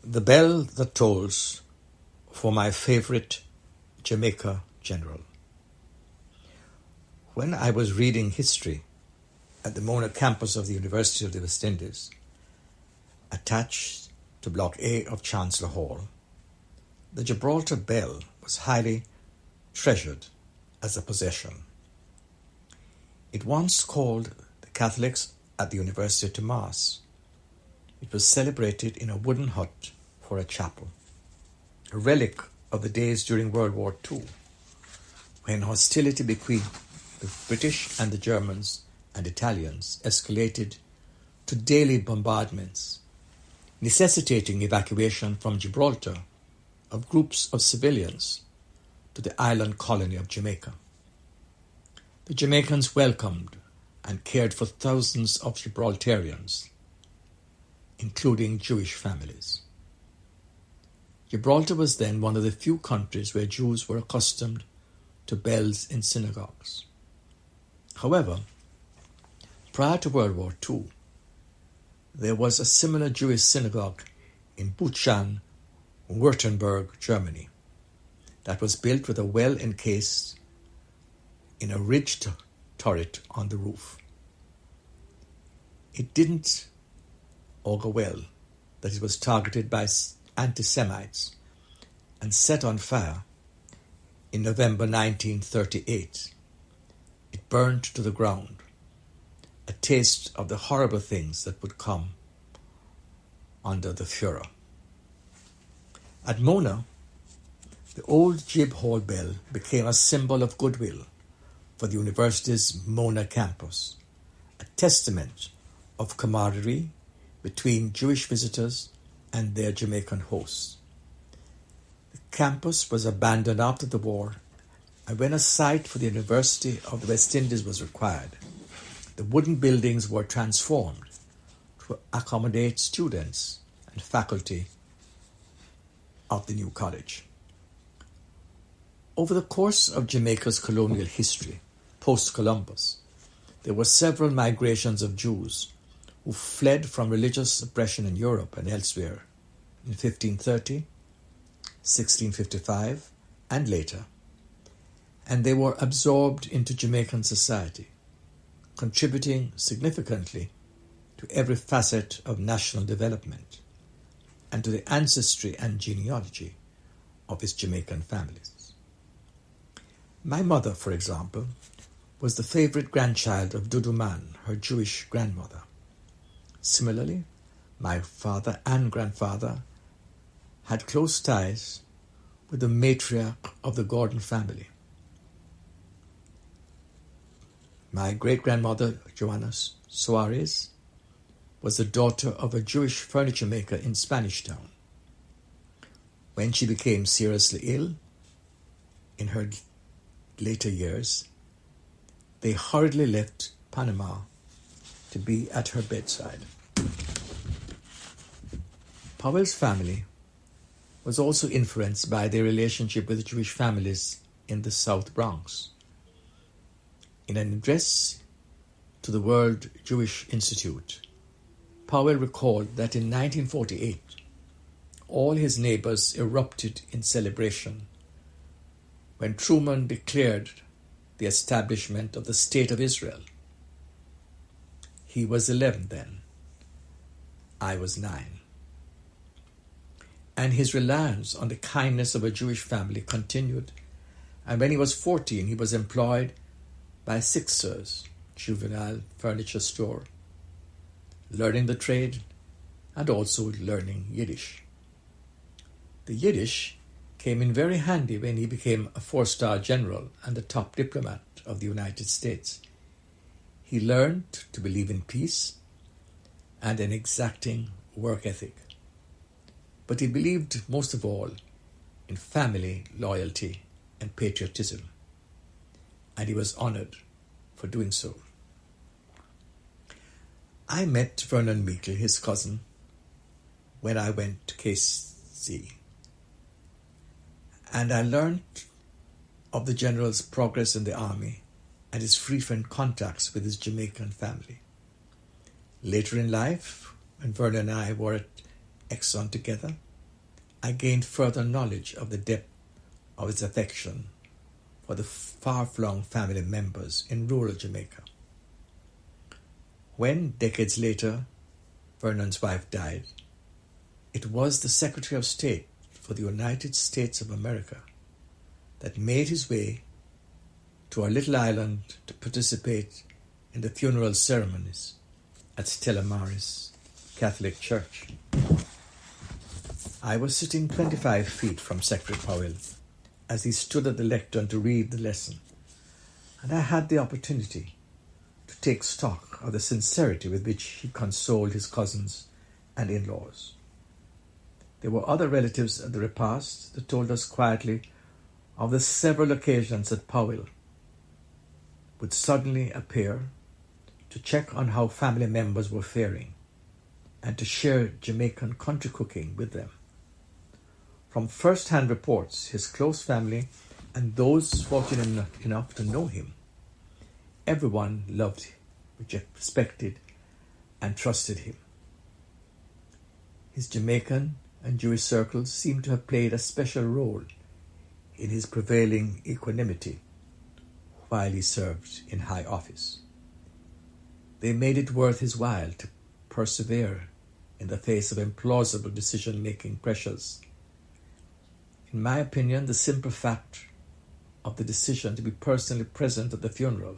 The bell that tolls for my favorite Jamaica general. When I was reading history at the Mona campus of the University of the West Indies, attached to Block A of Chancellor Hall, the Gibraltar bell was highly treasured as a possession. It once called the Catholics at the university to Mass. It was celebrated in a wooden hut for a chapel, a relic of the days during World War II, when hostility between the British and the Germans and Italians escalated to daily bombardments, necessitating evacuation from Gibraltar of groups of civilians to the island colony of Jamaica. The Jamaicans welcomed and cared for thousands of Gibraltarians, including Jewish families. Gibraltar was then one of the few countries where Jews were accustomed to bells in synagogues. However, prior to World War II, there was a similar Jewish synagogue in Buchan, Württemberg, Germany, that was built with a well encased in a ridged turret on the roof. It didn't augur well that it was targeted by anti-Semites and set on fire in November 1938. It burned to the ground, a taste of the horrible things that would come under the Fuhrer. At Mona, the old Jib Hall bell became a symbol of goodwill for the university's Mona campus, a testament of camaraderie between Jewish visitors and their Jamaican hosts. The campus was abandoned after the war, and when a site for the University of the West Indies was required, the wooden buildings were transformed to accommodate students and faculty of the new college. Over the course of Jamaica's colonial history, post-Columbus, there were several migrations of Jews who fled from religious oppression in Europe and elsewhere in 1530, 1655, and later, and they were absorbed into Jamaican society, contributing significantly to every facet of national development and to the ancestry and genealogy of its Jamaican families. My mother, for example, was the favorite grandchild of Dudu Man, her Jewish grandmother. Similarly, my father and grandfather had close ties with the matriarch of the Gordon family. My great-grandmother, Joanna Soares, was the daughter of a Jewish furniture maker in Spanish Town. When she became seriously ill in her later years, they hurriedly left Panama to be at her bedside. Powell's family was also influenced by their relationship with Jewish families in the South Bronx. In an address to the World Jewish Institute, Powell recalled that in 1948, all his neighbors erupted in celebration when Truman declared the establishment of the State of Israel. He was 11 then. I was 9. And his reliance on the kindness of a Jewish family continued, and when he was 14, he was employed by Sixers, juvenile furniture store, learning the trade and also learning Yiddish. The Yiddish came in very handy when he became a 4-star general and the top diplomat of the United States. He learned to believe in peace and an exacting work ethic. But he believed most of all in family loyalty and patriotism, and he was honored for doing so. I met Vernon Meikle, his cousin, when I went to KC, and I learned of the general's progress in the army and his frequent contacts with his Jamaican family. Later in life, when Vernon and I were at Exxon together, I gained further knowledge of the depth of his affection for the far-flung family members in rural Jamaica. When, decades later, Vernon's wife died, it was the Secretary of State for the United States of America that made his way to our little island to participate in the funeral ceremonies at Stella Maris Catholic Church. I was sitting 25 feet from Secretary Powell as he stood at the lectern to read the lesson, and I had the opportunity to take stock of the sincerity with which he consoled his cousins and in-laws. There were other relatives at the repast that told us quietly of the several occasions that Powell would suddenly appear to check on how family members were faring and to share Jamaican country cooking with them. From first-hand reports, his close family and those fortunate enough to know him, everyone loved, respected, and trusted him. His Jamaican and Jewish circles seem to have played a special role in his prevailing equanimity while he served in high office. They made it worth his while to persevere in the face of implausible decision-making pressures. In my opinion, the simple fact of the decision to be personally present at the funeral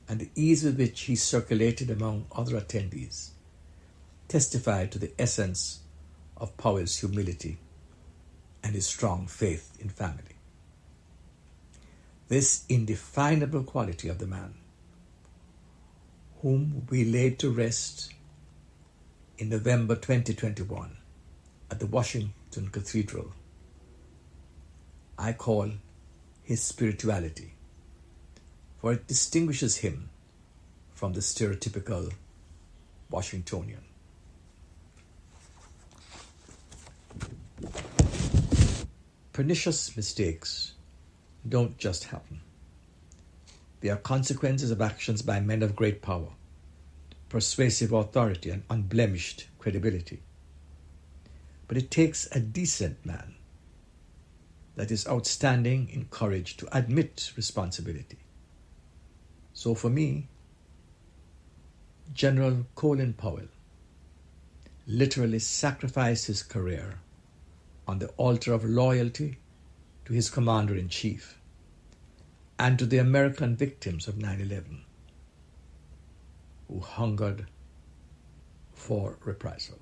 and the ease with which he circulated among other attendees testified to the essence of Powell's humility and his strong faith in family. This indefinable quality of the man, whom we laid to rest in November 2021 at the Washington Cathedral, I call his spirituality, for it distinguishes him from the stereotypical Washingtonian. Pernicious mistakes don't just happen. They are consequences of actions by men of great power, persuasive authority, and unblemished credibility. But it takes a decent man that is outstanding in courage to admit responsibility. So for me, General Colin Powell literally sacrificed his career on the altar of loyalty to his commander-in-chief and to the American victims of 9/11 who hungered for reprisal.